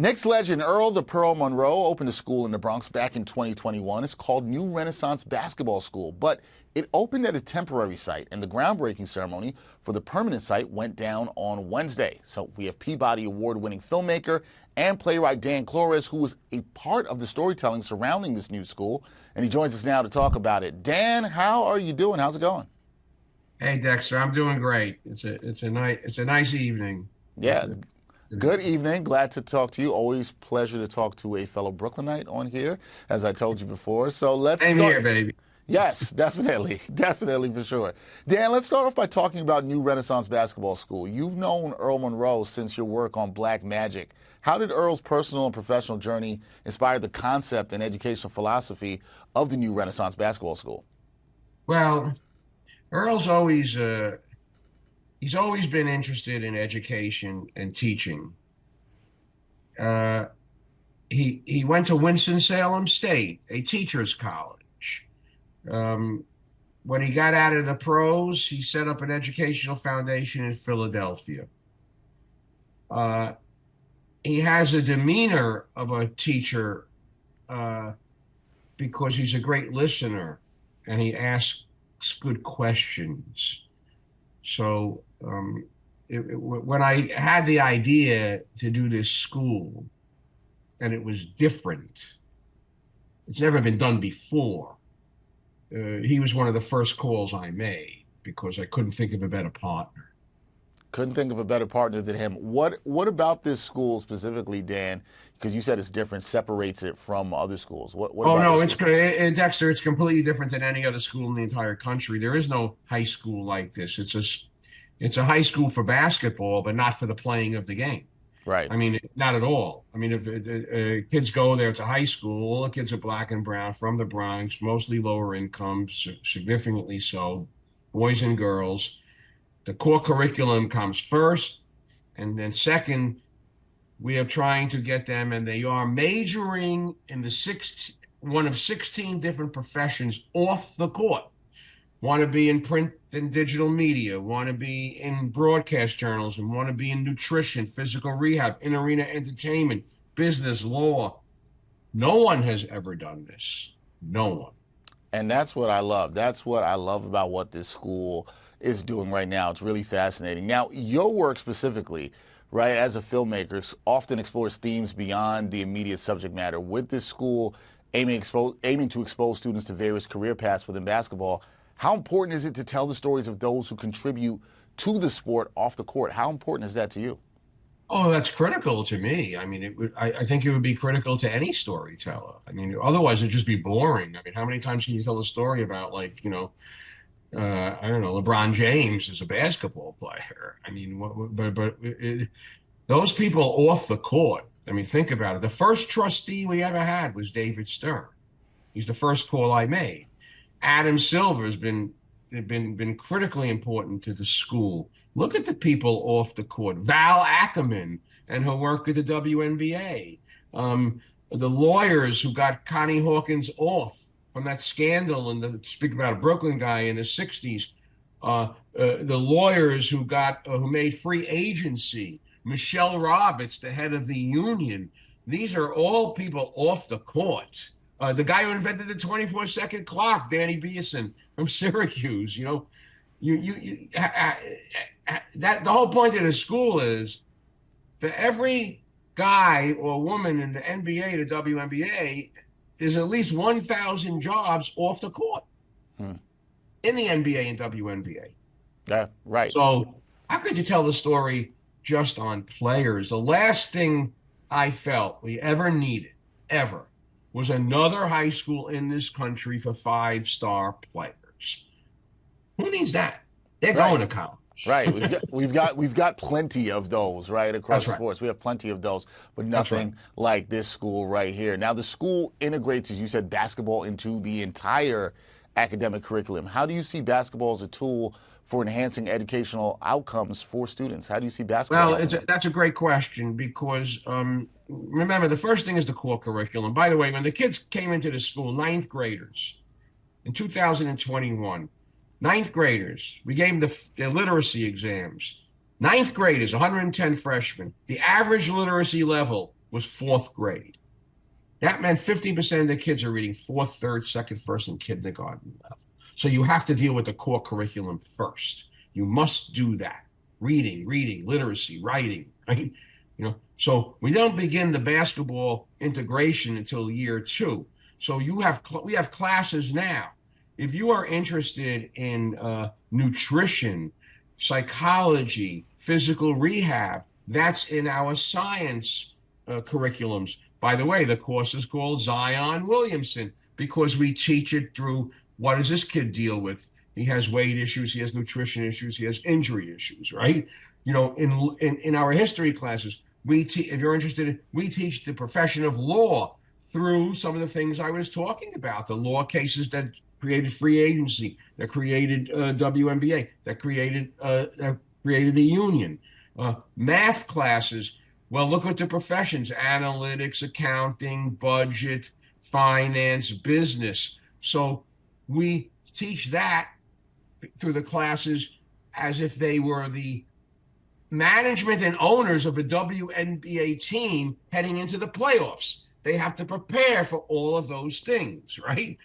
Knicks legend Earl the Pearl Monroe opened a school in the Bronx back in 2021. It's called New Renaissance Basketball School, but it opened at a temporary site, and the groundbreaking ceremony for the permanent site went down on Wednesday. So we have Peabody Award-winning filmmaker and playwright Dan Klores, who was a part of the storytelling surrounding this new school, and he joins us now to talk about it. Dan, how are you doing? How's it going? Hey Dexter, I'm doing great. It's a nice evening. It's Yeah, a, good evening. Glad to talk to you. Always pleasure to talk to a fellow Brooklynite on here, as I told you before. So let's Same start. here, baby. Yes, definitely. Definitely for sure. Dan, let's start off by talking about New Renaissance Basketball School. You've known Earl Monroe since your work on Black Magic. How did Earl's personal and professional journey inspire the concept and educational philosophy of the New Renaissance Basketball School? Well, Earl's always he's always been interested in education and teaching. Uh, he went to Winston-Salem State, a teacher's college. Um, when he got out of the pros, he set up an educational foundation in Philadelphia. Uh, he has a demeanor of a teacher uh, because he's a great listener and he asks good questions. So when I had the idea to do this school and it was different, it's never been done before. He was one of the first calls I made because I couldn't think of a better partner. Couldn't think of a better partner than him. What about this school specifically, Dan? Because you said it's different, separates it from other schools. What Oh about no, this it's school? Dexter. It's completely different than any other school in the entire country. There is no high school like this. It's a high school for basketball, but not for the playing of the game. Right. I mean, not at all. I mean, if kids go there, it's a high school. All the kids are black and brown from the Bronx, mostly lower income, significantly so, boys and girls. The core curriculum comes first, and then second, we are trying to get them, and they are majoring in one of 16 different professions off the court. Want to be in print and digital media, want to be in broadcast journalism, want to be in nutrition, physical rehab, in arena entertainment, business, law. No one has ever done this. No one. And that's what I love. That's what I love about what this school is doing right now. It's really fascinating. Now, your work specifically, right, as a filmmaker, often explores themes beyond the immediate subject matter. With this school aiming to expose students to various career paths within basketball, how important is it to tell the stories of those who contribute to the sport off the court? How important is that to you? Oh, that's critical to me. I mean, I think it would be critical to any storyteller. I mean, otherwise it'd just be boring. I mean, how many times can you tell a story about like, I don't know, LeBron James is a basketball player. I mean, those people off the court. I mean, think about it. The first trustee we ever had was David Stern. He's the first call I made. Adam Silver has been critically important to the school. Look at the people off the court. Val Ackerman and her work at the WNBA. The lawyers who got Connie Hawkins off from that scandal and speak about a Brooklyn guy in the 60s. The lawyers who made free agency. Michelle Roberts, the head of the union. These are all people off the court. The guy who invented the 24-second clock, Danny Beeson from Syracuse. That the whole point of the school is for every guy or woman in the NBA, the WNBA, there's at least 1,000 jobs off the court Hmm. in the NBA and WNBA. Yeah, right. So how could you tell the story just on players? The last thing I felt we ever needed, ever, was another high school in this country for five-star players. Who needs that? They're Right. going to college. Right. We've got plenty of those, right, across That's right. sports. We have plenty of those, but That's right. nothing like this school right here. Now, the school integrates, as you said, basketball into the entire academic curriculum. How do you see basketball as a tool for enhancing educational outcomes for students? How do you see basketball Well, implemented? that's a great question because remember, the first thing is the core curriculum. By the way, when the kids came into the school, ninth graders in 2021, ninth graders, we gave them the literacy exams. Ninth graders, 110 freshmen. The average literacy level was fourth grade. That meant 50% of the kids are reading fourth, third, second, first, and kindergarten level. So you have to deal with the core curriculum first. You must do that. Reading, literacy, writing, right? So we don't begin the basketball integration until year two. So we have classes now. If you are interested in nutrition, psychology, physical rehab, that's in our science curriculums. By the way, the course is called Zion Williamson because we teach it through what does this kid deal with? He has weight issues, he has nutrition issues, he has injury issues, right? In our history classes, if you're interested, we teach the profession of law through some of the things I was talking about, the law cases that created free agency, that created WNBA, that created the union. Math classes, well, look at the professions: analytics, accounting, budget, finance, business. So we teach that through the classes as if they were the management and owners of a WNBA team heading into the playoffs. They have to prepare for all of those things, right?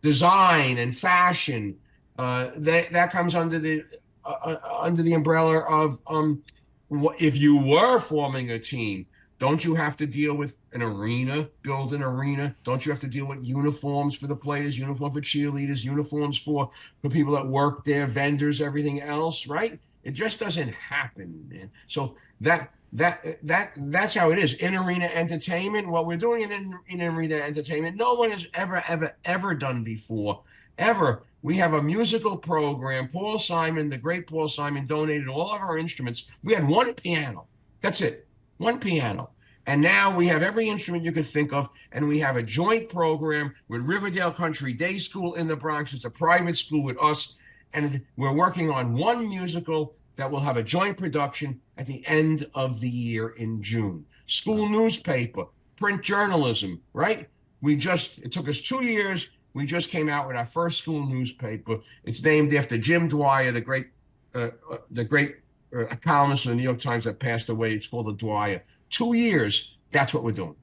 Design and fashion, that comes under the umbrella of if you were forming a team, don't you have to deal with an arena, build an arena? Don't you have to deal with uniforms for the players, uniform for cheerleaders, uniforms for people that work there, vendors, everything else, right? It just doesn't happen, man. So that's how it is. In arena entertainment, what we're doing in arena entertainment, no one has ever done before. Ever. We have a musical program. Paul Simon, the great Paul Simon, donated all of our instruments. We had one piano. That's it. One piano. And now we have every instrument you could think of, and we have a joint program with Riverdale Country Day School in the Bronx. It's a private school with us, and we're working on one musical that will have a joint production at the end of the year in June. School newspaper, print journalism, right? It took us 2 years. We just came out with our first school newspaper. It's named after Jim Dwyer, the great columnist of the New York Times that passed away. It's called the Dwyer. 2 years. That's what we're doing.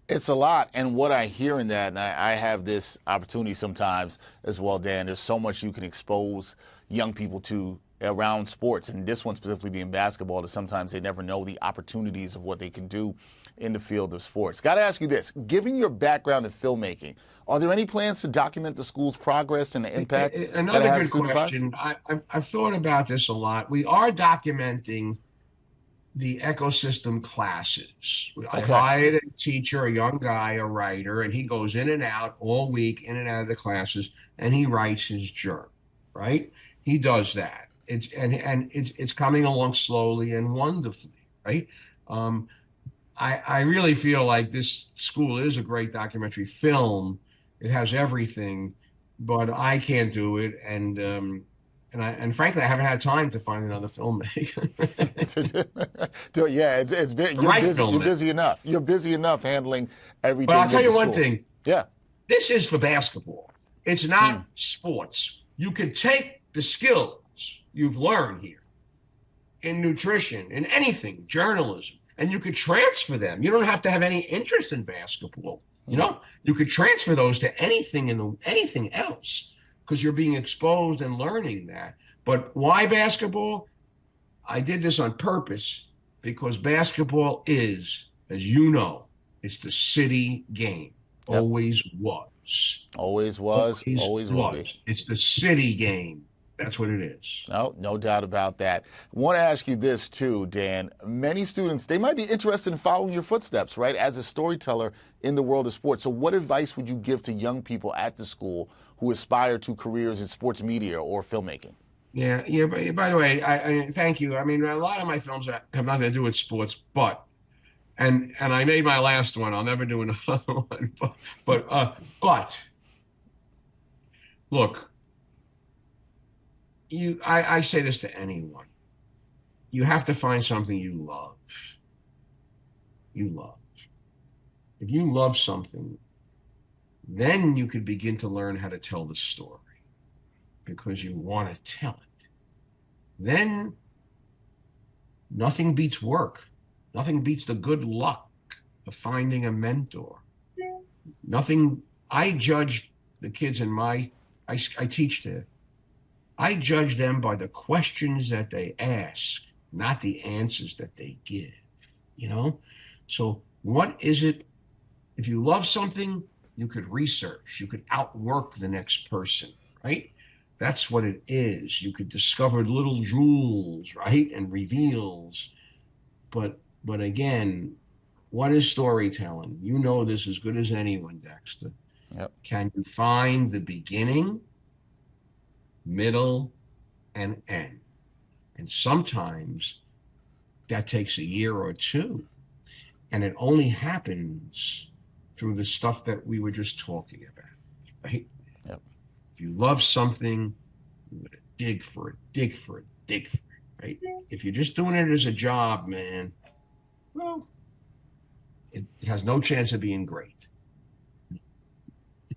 It's a lot. And what I hear in that, and I have this opportunity sometimes as well, Dan, there's so much you can expose young people to around sports, and this one specifically being basketball, that sometimes they never know the opportunities of what they can do in the field of sports. Got to ask you this. Given your background in filmmaking, are there any plans to document the school's progress and the impact Another that it has good question. I've thought about this a lot. We are documenting the ecosystem classes. I hired a teacher, a young guy, a writer, and he goes in and out all week, in and out of the classes, and he writes his journal, right? He does that. It's coming along slowly and wonderfully, right? I really feel like this school is a great documentary film. It has everything, but I can't do it, and frankly, I haven't had time to find another filmmaker. Yeah, it's been, you're busy enough. You're busy enough handling everything. But I'll tell you one thing. Yeah, this is for basketball. It's not sports. You can take the skills you've learned here in nutrition, in anything, journalism, and you could transfer them. You don't have to have any interest in basketball. You could transfer those to anything else because you're being exposed and learning that. But why basketball? I did this on purpose because basketball is, as you know, it's the city game. Yep. Always was. Always was. Always will be. It's the city game. That's what it is. No doubt about that. I want to ask you this too, Dan. Many students, they might be interested in following your footsteps, right, as a storyteller in the world of sports. So what advice would you give to young people at the school who aspire to careers in sports media or filmmaking? Yeah. By the way, I thank you. I mean, a lot of my films have nothing to do with sports, and I made my last one. I'll never do another one. But look. I say this to anyone. You have to find something you love. If you love something, then you could begin to learn how to tell the story because you want to tell it. Then nothing beats work. Nothing beats the good luck of finding a mentor. Nothing, I judge the kids in I teach there. I judge them by the questions that they ask, not the answers that they give, you know? So, what is it? If you love something, you could research, you could outwork the next person, right? That's what it is. You could discover little jewels, right? And reveals. But again, what is storytelling? You know this as good as anyone, Dexter. Yep. Can you find the beginning, middle, and end? And sometimes that takes a year or two. And it only happens through the stuff that we were just talking about, right? Yep. If you love something, you're going to dig for it, dig for it, dig for it, right? If you're just doing it as a job, man, well, it has no chance of being great.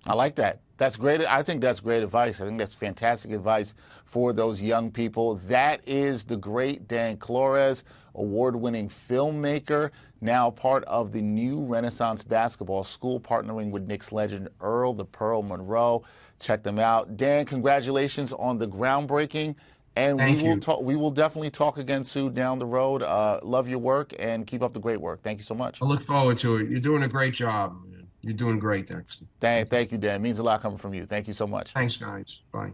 I like that. That's great. I think that's great advice. I think that's fantastic advice for those young people. That is the great Dan Klores, award-winning filmmaker, now part of the new Renaissance Basketball School, partnering with Knicks legend Earl the Pearl Monroe. Check them out. Dan, congratulations on the groundbreaking. And we Thank will you. talk. We will definitely talk again soon down the road. Love your work and keep up the great work. Thank you so much. I look forward to it. You're doing a great job, man. You're doing great, Dexter. Thank you, Dan. It means a lot coming from you. Thank you so much. Thanks, guys. Bye.